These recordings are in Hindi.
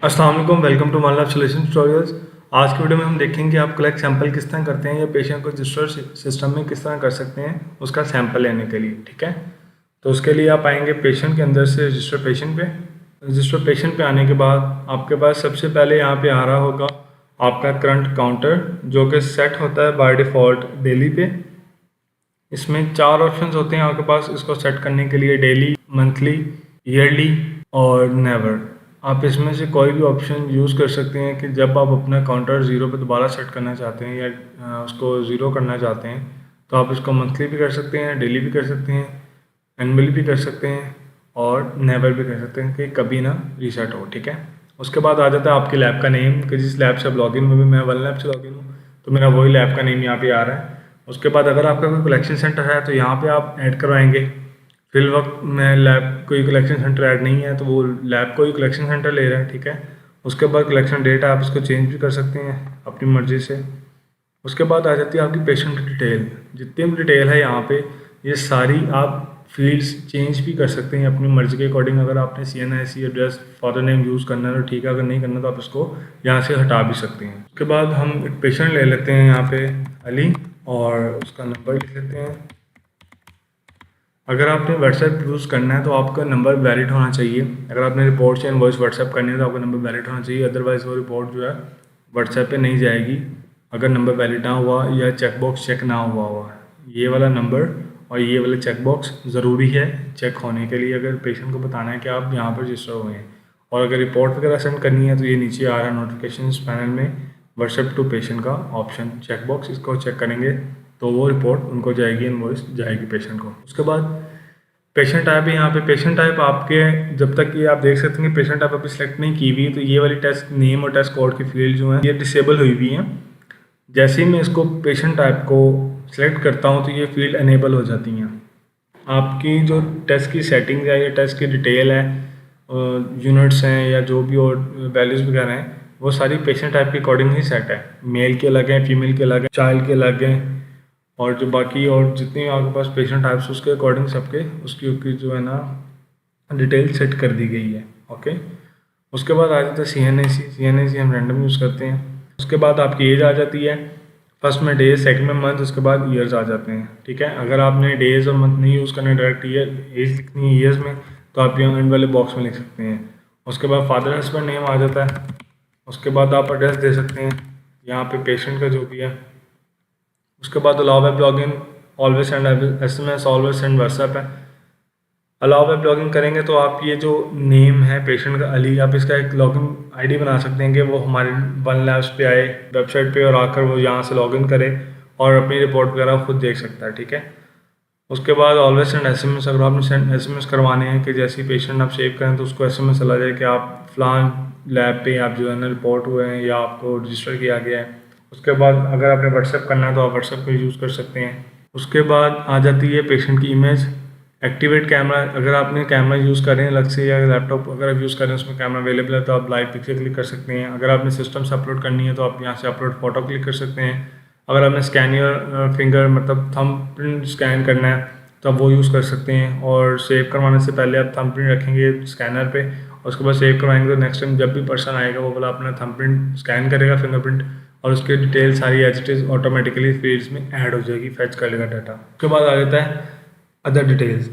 अस्सलाम वालेकुम, welcome to one lab solution tutorials. आज की वीडियो में हम देखेंगे आप कलेक्ट सैंपल किस तरह करते हैं या पेशेंट को रजिस्टर सिस्टम में किस तरह कर सकते हैं उसका सैंपल लेने के लिए। ठीक है, तो उसके लिए आप आएंगे पेशेंट के अंदर से रजिस्टर पेशेंट पे। रजिस्टर पेशेंट पे आने के बाद आपके पास सबसे पहले यहाँ पे आ रहा होगा आपका करंट काउंटर, जो कि सेट होता है बाय डिफ़ॉल्ट डेली पे। इसमें 4 ऑप्शंस होते हैं आपके पास इसको सेट करने के लिए, डेली, मंथली, ईयरली और नेवर। आप इसमें से कोई भी ऑप्शन यूज़ कर सकते हैं कि जब आप अपना काउंटर ज़ीरो पे दोबारा सेट करना चाहते हैं या उसको ज़ीरो करना चाहते हैं तो आप इसको मंथली भी कर सकते हैं, डेली भी कर सकते हैं, एनुअली भी कर सकते हैं और नेवर भी कर सकते हैं कि कभी ना रीसेट हो। ठीक है, उसके बाद आ जाता है आपके लैब का नेम कि जिस लैब से आप लॉगिन हुए। मैं वन लैब से लॉगिन हूँ तो मेरा वही लैब का नेम यहाँ पे आ रहा है। उसके बाद अगर आपका कोई कलेक्शन सेंटर है तो यहाँ पे आप ऐड करवाएंगे। फिल वक्त में लैब कोई कलेक्शन सेंटर ऐड नहीं है तो वो लैब कोई कलेक्शन सेंटर ले रहा है। ठीक है, उसके बाद कलेक्शन डेट आप इसको चेंज भी कर सकते हैं अपनी मर्ज़ी से। उसके बाद आ जाती है आपकी पेशेंट की डिटेल। जितनी भी डिटेल है यहाँ पे ये सारी आप फील्ड्स चेंज भी कर सकते हैं अपनी मर्ज़ी के अकॉर्डिंग। अगर आपने CNIC address father name use करना है तो ठीक है, अगर नहीं करना तो आप इसको यहाँ से हटा भी सकते हैं। उसके बाद हम एक पेशेंट ले लेते हैं यहाँ पे अली और उसका नंबर लिख लेते हैं। अगर आपने व्हाट्सएप यूज़ करना है तो आपका नंबर वैलिड होना चाहिए। अगर आपने रिपोर्ट या इनवॉइस व्हाट्सएप करनी है तो आपका नंबर वैलिड होना चाहिए, अदरवाइज़ वो रिपोर्ट जो है व्हाट्सएप पे नहीं जाएगी अगर नंबर वैलिड ना हुआ या चेकबॉक्स चेक ना हुआ। ये वाला नंबर और ये वाला चेकबॉक्स ज़रूरी है चेक होने के लिए, अगर पेशेंट को बताना है कि आप यहाँ पर रजिस्टर हुए हैं। और अगर रिपोर्ट वगैरह सेंड करनी है तो ये नीचे आ रहा है नोटिफिकेशन पैनल में व्हाट्सएप टू पेशेंट का ऑप्शन, चेकबॉक्स, इसको चेक करेंगे तो वो रिपोर्ट उनको जाएगी, इनवॉइस जाएगी पेशेंट को। उसके बाद पेशेंट टाइप है यहाँ पे। पेशेंट टाइप आपके जब तक ये आप देख सकते हैं पेशेंट टाइप अभी सिलेक्ट नहीं की हुई तो ये वाली टेस्ट नेम और टेस्ट कोड की फील्ड जो है ये डिसेबल हुई हुई हैं। जैसे ही मैं इसको पेशेंट टाइप को सिलेक्ट करता हूँ तो ये फील्ड अनेबल हो जाती हैं। आपकी जो टेस्ट की सेटिंग है या टेस्ट की डिटेल है, यूनिट्स हैं या जो भी और वैल्यूज़ वगैरह हैं वो सारी पेशेंट टाइप के अकॉर्डिंग ही सेट है। मेल के अलग हैं, फीमेल के अलग हैं, चाइल्ड के अलग हैं और जो बाकी और जितने आपके पास पेशेंट टाइप्स उसके अकॉर्डिंग सबके उसकी जो है ना डिटेल सेट कर दी गई है। ओके, उसके बाद आ जाता है CNIC हम रैंडम यूज़ करते हैं। उसके बाद आपकी एज आ जाती है, फर्स्ट में डेज, सेकंड में मंथ, उसके बाद ईयर्स आ जाते हैं। ठीक है, अगर आपने डेज और मंथ नहीं यूज़ करना, डायरेक्ट ईयर एज लिखनी है ईयर्स में तो आप यहाँ एंड वाले बॉक्स में लिख सकते हैं। उसके बाद फादर हस्बैंड नेम आ जाता है। उसके बाद आप एड्रेस दे सकते हैं यहाँ पे पेशेंट का जो भी है। उसके बाद allow web login, always send SMS, always send WhatsApp है। अलाउ वेब लॉगिन करेंगे तो आप ये जो नेम है पेशेंट का अली, आप इसका एक लॉगिन ID बना सकते हैं कि वो हमारे वन लैब्स पे आए वेबसाइट पे और आकर वो यहाँ से लॉगिन करे और अपनी रिपोर्ट वगैरह खुद देख सकता है। ठीक है, उसके बाद ऑलवेज सेंड SMS। अगर आपने सेंड SMS करवाने हैं कि जैसे ही पेशेंट आप सेव करें तो उसको SMS चला जाए कि आप फ़लान लैब पे आप जो है ना रिपोर्ट हुए हैं या आपको रजिस्टर किया गया है। उसके बाद अगर आपने व्हाट्सएप करना है तो आप व्हाट्सएप को यूज़ कर सकते हैं। उसके बाद आ जाती है पेशेंट की इमेज। एक्टिवेट कैमरा, अगर आपने कैमरा यूज़ कर रहे हैं अलग से या लैपटॉप अगर आप यूज़ कर रहे हैं उसमें कैमरा अवेलेबल है तो आप लाइव पिक्चर क्लिक कर सकते हैं। अगर आपने सिस्टम से अपलोड करनी है तो आप यहाँ से अपलोड फ़ोटो क्लिक कर सकते हैं। अगर आपने स्कैन योर फिंगर मतलब थंब प्रिंट स्कैन करना है तो आप वो यूज़ कर सकते हैं। और सेव करवाने से पहले आप थंब प्रिंट रखेंगे स्कैनर पे और उसके बाद सेव करवाएंगे तो नेक्स्ट टाइम जब भी पर्सन आएगा वो वाला अपना थंब प्रिंट स्कैन करेगा, फिंगरप्रिंट, और उसकी डिटेल सारी as it is automatically fields में ऐड हो जाएगी, फैच कर लेगा डाटा। उसके बाद आ जाता है अदर डिटेल्स।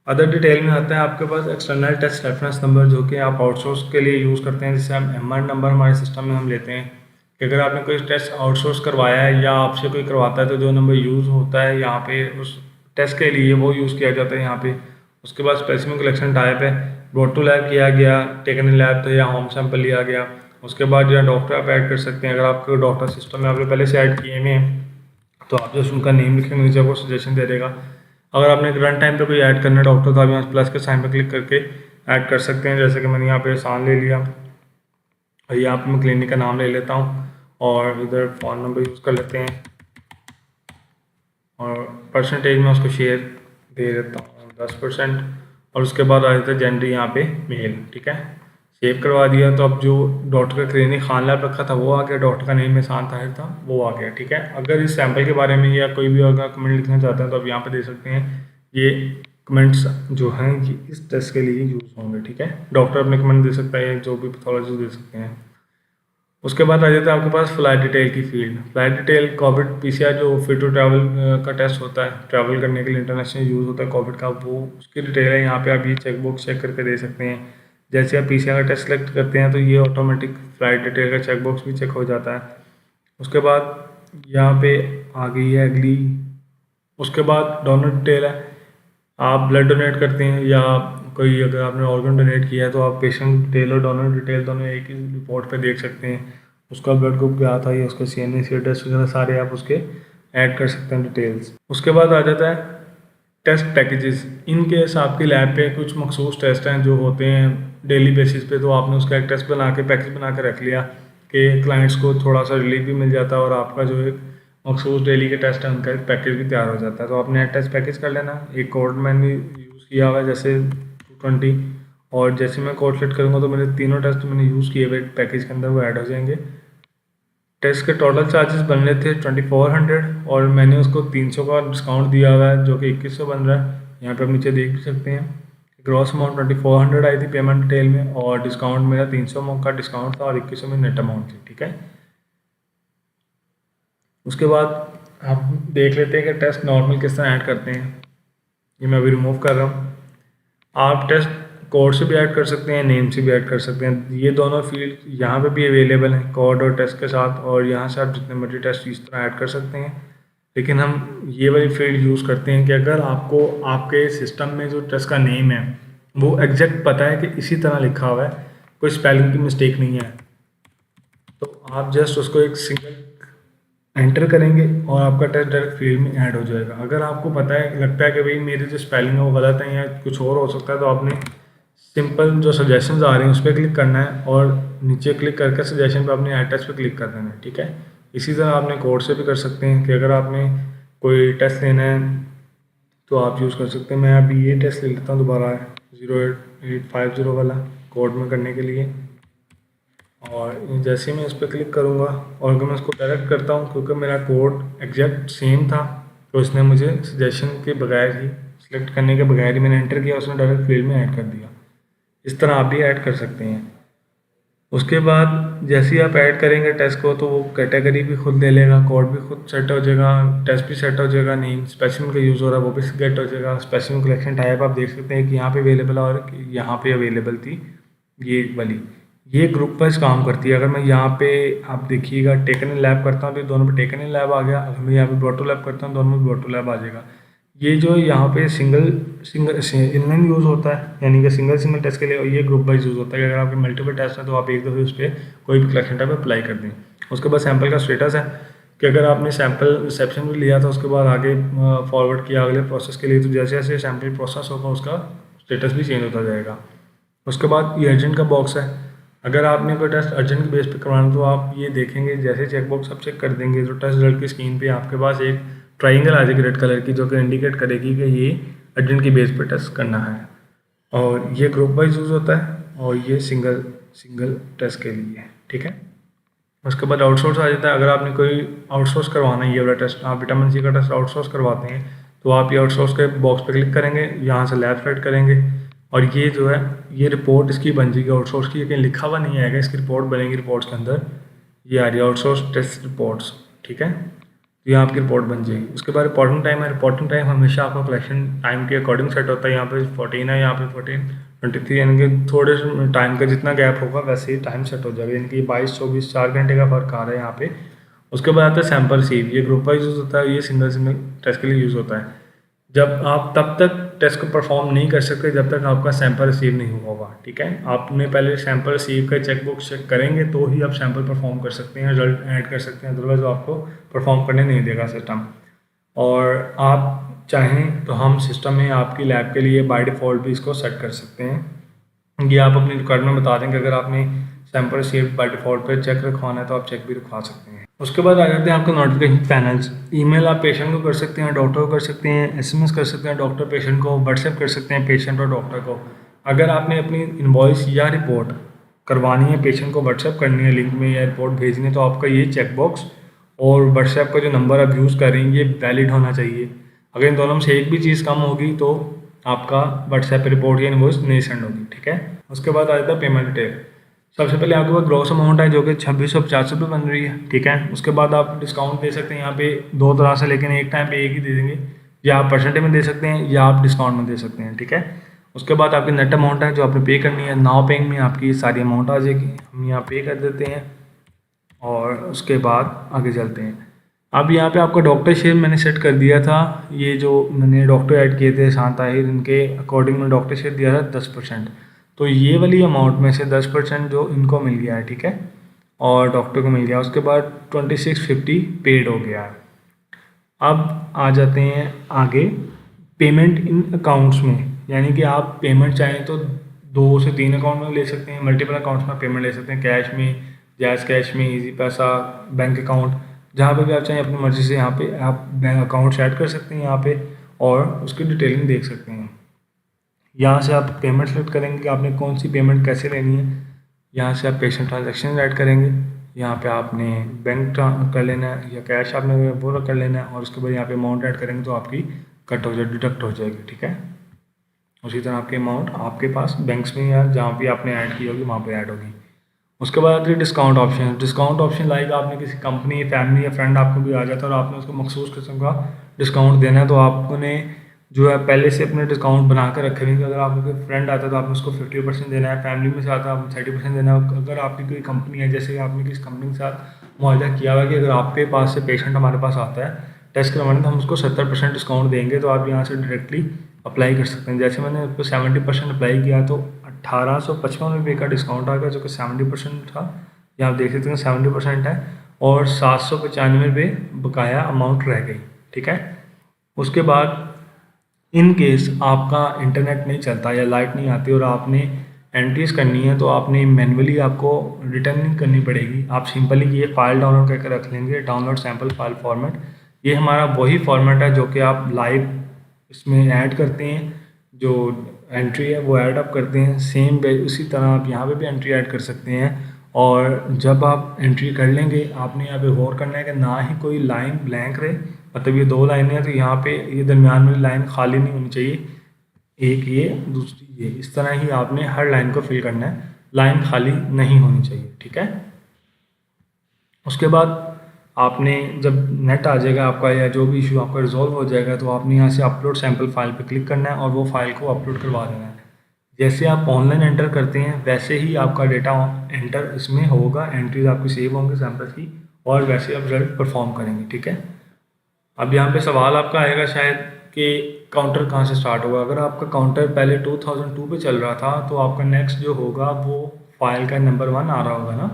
अदर डिटेल में आता है आपके पास एक्सटर्नल टेस्ट रेफरेंस नंबर, जो कि आप आउटसोर्स के लिए यूज़ करते हैं, जिससे हम MR नंबर हमारे सिस्टम में हम लेते हैं कि अगर आपने कोई टेस्ट आउटसोर्स करवाया है या आपसे कोई करवाता है तो जो नंबर यूज़ होता है यहाँ पे उस टेस्ट के लिए वो यूज़ किया जाता है यहाँ पे। उसके बाद स्पेसिफिक कलेक्शन टाइप है, ब्रॉट टू लैब किया गया, टेकन इन लैब तो या होम सैंपल लिया गया। उसके बाद जो है डॉक्टर आप ऐड कर सकते हैं। अगर आपके डॉक्टर सिस्टम में आपने पहले से ऐड किए हुए हैं तो आप जो उनका नेम लिखेंगे नीचे वो सजेशन दे देगा। अगर आपने रन टाइम पे कोई ऐड करना है डॉक्टर तो आप यहाँ प्लस के साइन पे क्लिक करके ऐड कर सकते हैं। जैसे कि मैंने यहाँ पे एहसान ले लिया और यहाँ पे मैं क्लिनिक का नाम ले लेता हूँ और इधर फ़ोन नंबर यूज़ कर लेते हैं और परसेंटेज में उसको शेयर दे देता हूँ 10%। और उसके बाद आ जाता है जेंडर यहाँ पे मेल। ठीक है, सेव करवा दिया तो अब जो डॉक्टर का क्लिनिक खान लैब रखा था वो आ गया, डॉक्टर का नेम एहसान ताहिर था वो आ गया। ठीक है, अगर इस सैंपल के बारे में या कोई भी अगर कमेंट लिखना चाहते हैं तो आप यहाँ पे दे सकते हैं। ये कमेंट्स जो हैं ये इस टेस्ट के लिए यूज़ होंगे। ठीक है, डॉक्टर अपने कमेंट दे सकता है, जो भी पैथोलॉजिस्ट दे सकते हैं। उसके बाद आ जाता है आपके पास फ्लाइट डिटेल की field. Flight detail Covid PCR जो फिट टू ट्रैवल का टेस्ट होता है, ट्रैवल करने के लिए इंटरनेशनल यूज़ होता है कोविड का, वो उसकी डिटेल है। यहाँ पे आप ये चेक बॉक्स चेक करके दे सकते हैं। जैसे आप पीसीआर का टेस्ट सेलेक्ट करते हैं तो ये ऑटोमेटिक फ्लाइट डिटेल का चेक बॉक्स भी चेक हो जाता है। उसके बाद यहाँ पे आ गई है अगली, उसके बाद डोनर डिटेल है। आप ब्लड डोनेट करते हैं या कोई अगर आपने ऑर्गन डोनेट किया है तो आप पेशेंट डिटेल और डोनर डिटेल दोनों एक ही रिपोर्ट पे देख सकते हैं। उसका ब्लड ग्रुप क्या था या उसका CNA सी टेस्ट वगैरह सारे आप उसके ऐड कर सकते हैं डिटेल्स। उसके बाद आ जाता है टेस्ट पैकेजेस। इन केस आपकी लैब पे कुछ मखसूस टेस्ट हैं जो होते हैं डेली बेसिस पे, तो आपने उसका एक टेस्ट बना के पैकेज बना के रख लिया कि क्लाइंट्स को थोड़ा सा रिलीफ भी मिल जाता है और आपका जो एक मखसूस डेली के टेस्ट है उनका एक पैकेज भी तैयार हो जाता है। तो आपने टेस्ट पैकेज कर लेना। एक कोड मैंने यूज़ किया हुआ है जैसे 220, और जैसे मैं कोड सेट करूँगा तो मेरे तीनों टेस्ट मैंने यूज़ किए हुए पैकेज के अंदर वो ऐड हो जाएंगे। टेस्ट के टोटल चार्जेस बन रहे थे 2400 और मैंने उसको 300 का डिस्काउंट दिया हुआ है जो कि 2100 बन रहा है। यहाँ पे आप नीचे देख भी सकते हैं। ग्रॉस अमाउंट 2400 आई थी पेमेंट डिटेल में और डिस्काउंट मेरा 300 का डिस्काउंट था और 2100 में नेट अमाउंट थी। ठीक है, उसके बाद आप देख लेते हैं कि टेस्ट नॉर्मल किस तरह ऐड करते हैं। ये मैं अभी रिमूव कर रहा हूँ। आप टेस्ट कोड से भी ऐड कर सकते हैं, नेम से भी ऐड कर सकते हैं। ये दोनों फील्ड यहाँ पे भी अवेलेबल हैं कोड और टेस्ट के साथ, और यहाँ से आप जितने मर्जी टेस्ट इस तरह ऐड कर सकते हैं। लेकिन हम ये वाली फील्ड यूज़ करते हैं कि अगर आपको आपके सिस्टम में जो टेस्ट का नेम है वो एग्जैक्ट पता है कि इसी तरह लिखा हुआ है, कोई स्पेलिंग की मिस्टेक नहीं है, तो आप जस्ट उसको एक सिंगल एंटर करेंगे और आपका टेस्ट डायरेक्ट फील्ड में ऐड हो जाएगा। अगर आपको पता है लगता है कि भाई मेरी जो स्पेलिंग है वो गलत है या कुछ और हो सकता है, तो आपने सिंपल जो सजेशंस आ रहे हैं उस पर क्लिक करना है और नीचे क्लिक करके सजेशन पे अपने ऐड टेस्ट पे क्लिक कर देना है। ठीक है, इसी तरह आपने कोड से भी कर सकते हैं कि अगर आपने कोई टेस्ट लेना है तो आप यूज़ कर सकते हैं। मैं अभी ये टेस्ट ले लेता हूँ दोबारा 0850 वाला कोड में करने के लिए, और जैसे मैं इस पर क्लिक करूँगा और अगर मैं इसको डायरेक्ट करता हूँ क्योंकि मेरा कोड एग्जैक्ट सेम था तो इसने मुझे सजेशन के बगैर ही सिलेक्ट करने के बगैर ही मैंने एंटर किया, उसने डायरेक्ट फील्ड में ऐड कर दिया। इस तरह आप भी ऐड कर सकते हैं। उसके बाद जैसे ही आप ऐड करेंगे टेस्ट को तो वो कैटेगरी भी खुद ले लेगा, कोड भी खुद सेट हो जाएगा, टेस्ट भी सेट हो जाएगा, नेम स्पेसिफिक का यूज़ हो रहा है वो भी गेट हो जाएगा। स्पेसिफिक कलेक्शन टाइप आप देख सकते हैं कि यहाँ पे अवेलेबल है और यहाँ पे अवेलेबल थी ये वाली। ये ग्रुप वाइज काम करती है। अगर मैं यहाँ पे आप देखिएगा टेकन इन लैब करता हूँ तो दोनों पे टेकन इन लैब आ गया। अगर मैं यहाँ पे ब्रोटो लैब करता हूँ दोनों में ब्रोटो लैब आ जाएगा। ये जो यहाँ पे सिंगल इनलाइन यूज़ होता है यानी कि सिंगल टेस्ट के लिए, ये ग्रुप वाइज यूज़ होता है कि अगर आपके मल्टीपल टेस्ट है तो आप एक दफ़े उस पर कोई भी कलेक्शन टाइप अप्लाई कर दें। उसके बाद सैंपल का स्टेटस है कि अगर आपने सैंपल रिसेप्शन में लिया था उसके बाद आगे फॉरवर्ड किया अगले प्रोसेस के लिए, तो जैसे जैसे सैंपल प्रोसेस होगा उसका स्टेटस भी चेंज होता जाएगा। उसके बाद ये अर्जेंट का बॉक्स है। अगर आपने कोई टेस्ट अर्जेंट के बेस पे करवाना तो आप ये देखेंगे जैसे चेक बॉक्स आप चेक कर देंगे तो टेस्ट रिजल्ट की स्क्रीन पे आपके पास एक ट्राइंगल आ जाएगी रेड कलर की जो कि इंडिकेट करेगी कि ये अर्जेंट की बेस पे टेस्ट करना है। और ये ग्रुप वाइज यूज़ होता है और ये सिंगल टेस्ट के लिए। ठीक है, उसके बाद आउटसोर्स आ जाता है। अगर आपने कोई आउटसोर्स करवाना है ये वाला टेस्ट, आप विटामिन C का टेस्ट आउटसोर्स करवाते हैं तो आप ये आउटसोर्स के बॉक्स पे क्लिक करेंगे, यहाँ से लैब सेलेक्ट करेंगे और ये जो है ये रिपोर्ट इसकी बन जाएगी आउटसोर्स की। कहीं लिखा हुआ नहीं आएगा, इसकी रिपोर्ट बनेगी। रिपोर्ट्स के अंदर ये आ रही है आउटसोर्स टेस्ट रिपोर्ट्स। ठीक है, तो यहाँ आपकी रिपोर्ट बन जाएगी। उसके बाद रिपोर्टिंग टाइम है। रिपोर्टिंग टाइम हमेशा आपका कलेक्शन टाइम के अकॉर्डिंग सेट होता है। यहाँ पे 14 है, यहाँ पे 14, 23 यानी कि थोड़े टाइम का जितना गैप होगा वैसे ही टाइम सेट हो जाएगा, यानी कि 22, 24, 4 घंटे का फर्क आ रहा है यहाँ पे। उसके बाद आता है सैंपल रिसीव। ये ग्रुप वाइज यूज़ होता है, ये सिंगल टेस्ट के लिए यूज़ होता है। जब आप तब तक टेस्ट को परफॉर्म नहीं कर सकते जब तक आपका सैंपल रिसीव नहीं हुआ होगा। ठीक है, आपने पहले सैंपल रिसीव का चेकबुक चेक करेंगे तो ही आप सैंपल परफॉर्म कर सकते हैं, रिजल्ट ऐड कर सकते हैं, अदरवाइज आपको परफॉर्म करने नहीं देगा सिस्टम। और आप चाहें तो हम सिस्टम में आपकी लैब के लिए बाय डिफ़ॉल्ट भी इसको सेट कर सकते हैं। ये आप अपनी रिक्वायरमेंट में बता देंगे। अगर आपने सैंपल रिसीव बाय डिफ़ॉल्ट पर चेक रखवाना है तो आप चेक भी रखवा सकते हैं। उसके बाद आ जाते हैं आपके नोटिफिकेशन पैनल्स। ईमेल आप पेशेंट को कर सकते हैं, डॉक्टर को कर सकते हैं, SMS कर सकते हैं डॉक्टर पेशेंट को, व्हाट्सएप कर सकते हैं पेशेंट और डॉक्टर को। अगर आपने अपनी इनवॉइस या रिपोर्ट करवानी है, पेशेंट को व्हाट्सएप करनी है लिंक में या रिपोर्ट भेजनी है, तो आपका ये चेकबॉक्स और व्हाट्सएप का जो नंबर आप यूज़ कर रही हैं ये वैलिड होना चाहिए। अगर इन दोनों में से एक भी चीज़ कम होगी तो आपका व्हाट्सएप पे रिपोर्ट या इनवॉइस नहीं सेंड होगी, ठीक है। उसके बाद आ जाता है पेमेंट डिटेल। सबसे पहले आपके पास ग्रॉस अमाउंट है जो कि 2650 बन रही है, ठीक है। उसके बाद आप डिस्काउंट दे सकते हैं यहाँ पे दो तरह से, लेकिन एक टाइम पे एक ही दे देंगे, या आप परसेंटेज में दे सकते हैं या आप डिस्काउंट में दे सकते हैं, ठीक है। उसके बाद आपकी नेट अमाउंट है जो आपने पे करनी है, नाउ पेइंग में आपकी सारी अमाउंट आ जाएगी, हम यहाँ पे कर देते हैं और उसके बाद आगे चलते हैं। अब यहाँ पे आपका डॉक्टर शेयर मैंने सेट कर दिया था, ये जो मैंने डॉक्टर ऐड किए थे शांत आहिर, इनके अकॉर्डिंग में डॉक्टर शेयर दिया था 10%, तो ये वाली अमाउंट में से 10% जो इनको मिल गया है, ठीक है, और डॉक्टर को मिल गया। उसके बाद 2650 पेड हो गया है। अब आ जाते हैं आगे पेमेंट इन अकाउंट्स में, यानी कि आप पेमेंट चाहें तो 2 से 3 अकाउंट में ले सकते हैं, मल्टीपल अकाउंट्स में पेमेंट ले सकते हैं, कैश में, जैज़ कैश में, इजी पैसा, बैंक अकाउंट, जहाँ पे भी आप चाहें अपनी मर्ज़ी से यहाँ पे आप बैंक अकाउंट ऐड कर सकते हैं यहाँ पे, और उसकी डिटेलिंग देख सकते हैं। यहाँ से आप पेमेंट सेलेक्ट करेंगे कि आपने कौन सी पेमेंट कैसे लेनी है, यहाँ से आप पेशेंट ट्रांजेक्शन ऐड करेंगे, यहाँ पे आपने बैंक कर लेना है या कैश आपने वो कर लेना है, और उसके बाद यहाँ पे अमाउंट ऐड करेंगे तो आपकी कट हो जाए, डिडक्ट हो जाएगी, ठीक है। उसी तरह आपकी अमाउंट आपके पास बैंक्स में या जहाँ भी आपने ऐड की होगी वहाँ पे ऐड होगी। उसके बाद आती है discount option. Discount option like आपने किसी कंपनी, फैमिली या फ्रेंड आपको भी आ जाता है और आपने उसको मखसूस किस्म का डिस्काउंट देना है, तो आपने जो है पहले से अपने डिस्काउंट बना कर रखे हुए। अगर आपको कोई फ्रेंड आता है तो आपने उसको 50% देना है, फैमिली में से आता है आपको 30% देना है। अगर आपकी कोई कंपनी है, जैसे आपने किसी कंपनी के साथ मुआहदा किया हुआ है कि अगर आपके पास से पेशेंट हमारे पास आता है टेस्ट करवाने तो हम उसको 70% डिस्काउंट देंगे, तो आप यहाँ से डायरेक्टली अप्लाई कर सकते हैं। जैसे मैंने उसको 70% अप्लाई किया तो 1855 रुपये का डिस्काउंट आ गया, जो कि 70% था। यहाँ आप देख सकते हैं 70% है, और 795 बकाया अमाउंट रह गई, ठीक है। उसके बाद इन केस आपका इंटरनेट नहीं चलता या लाइट नहीं आती और आपने एंट्रीज करनी है, तो आपने मैनुअली आपको रिटर्निंग करनी पड़ेगी। आप सिंपली ये फाइल डाउनलोड करके रख लेंगे, डाउनलोड सैम्पल फाइल फॉर्मेट। ये हमारा वही फॉर्मेट है जो कि आप लाइव इसमें ऐड करते हैं, जो एंट्री है वो ऐड आप करते हैं। सेम उसी तरह आप यहाँ पे भी एंट्री ऐड कर सकते हैं, और जब आप एंट्री कर लेंगे आपने यहाँ पे गौर करना है कि ना ही कोई लाइन ब्लैंक रहे, मतलब ये 2 लाइनें हैं तो यहाँ पे ये दरमियान में लाइन खाली नहीं होनी चाहिए, एक ये दूसरी ये, इस तरह ही आपने हर लाइन को फिल करना है, लाइन खाली नहीं होनी चाहिए, ठीक है। उसके बाद आपने जब नेट आ जाएगा आपका या जो भी इशू आपका रिजॉल्व हो जाएगा, तो आपने यहाँ से अपलोड सैम्पल फाइल पे क्लिक करना है और वो फाइल को अपलोड करवा देना है। जैसे आप ऑनलाइन एंटर करते हैं वैसे ही आपका डेटा एंटर इसमें होगा, एंट्रीज आपकी सेव होंगे सैम्पल की, और वैसे आप रिजल्ट परफॉर्म करेंगे, ठीक है। अब यहाँ पे सवाल आपका आएगा शायद कि काउंटर कहाँ से स्टार्ट होगा। अगर आपका काउंटर पहले 2002 पे चल रहा था तो आपका नेक्स्ट जो होगा वो फाइल का नंबर 1 आ रहा होगा ना,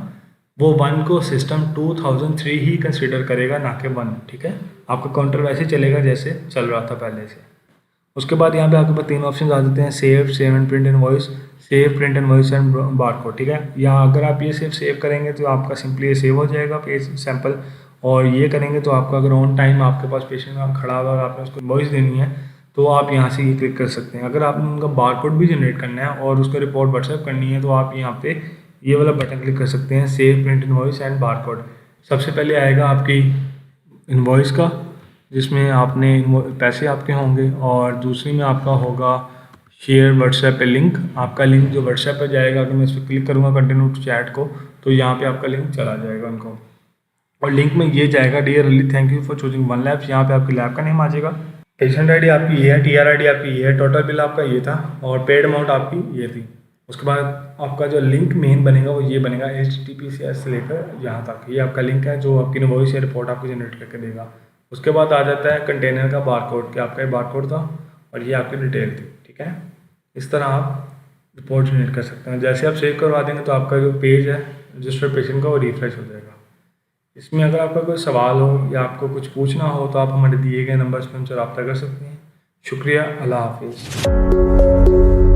वो 1 को सिस्टम 2003 ही कंसिडर करेगा, ना कि 1, ठीक है। आपका काउंटर वैसे चलेगा जैसे चल रहा था पहले से। उसके बाद यहाँ पे आपके पास 3 ऑप्शन आ जाते हैं, save and print invoice, save print invoice and barcode, ठीक है। या अगर आप ये सिर्फ सेव करेंगे तो आपका सिंपली ये सेव हो जाएगा पेज सैंपल, और ये करेंगे तो आपका अगर ऑन टाइम आपके पास पेशेंट खड़ा हुआ और आपने उसको इनवॉइस देनी है तो आप यहाँ से ये क्लिक कर सकते हैं। अगर आपने उनका बारकोड भी जनरेट करना है और उसको रिपोर्ट व्हाट्सएप करनी है तो आप यहाँ पे ये वाला बटन क्लिक कर सकते हैं, save print invoice and barcode. सबसे पहले आएगा आपकी इनवॉइस का, जिसमें आपने पैसे आपके होंगे, और दूसरी में आपका होगा शेयर व्हाट्सएप पे लिंक। आपका लिंक जो व्हाट्सएप पे जाएगा, अगर मैं इस पर क्लिक करूँगा कंटिन्यू टू चैट को, तो यहाँ पे आपका लिंक चला जाएगा उनको, और लिंक में ये जाएगा dear Ali thank you for choosing one lab. यहाँ पे आपकी लैब का नेम आ जाएगा, पेशेंट आईडी आपकी ये है, TR ID आपकी ये है, टोटल बिल आपका ये था, और पेड अमाउंट आपकी ये थी। उसके बाद आपका जो लिंक मेन बनेगा वो ये बनेगा, HTTPS से लेकर यहाँ तक ये आपका लिंक है जो आपकी इनवॉइस या रिपोर्ट आपको जनरेट करके देगा। उसके बाद आ जाता है कंटेनर का बारकोड, कि आपका ये बारकोड था और ये आपकी डिटेल थी, ठीक है। इस तरह आप रिपोर्ट जनरेट कर सकते हैं। जैसे आप सेव करवा देंगे तो आपका जो पेज है रजिस्टर्ड पेशेंट का वो रिफ्रेश हो जाएगा। इसमें अगर आपका कोई सवाल हो या आपको कुछ पूछना हो तो आप हमारे दिए गए नंबर्स पर हमसे रब्ता कर सकते हैं। शुक्रिया, अल्लाह हाफिज़।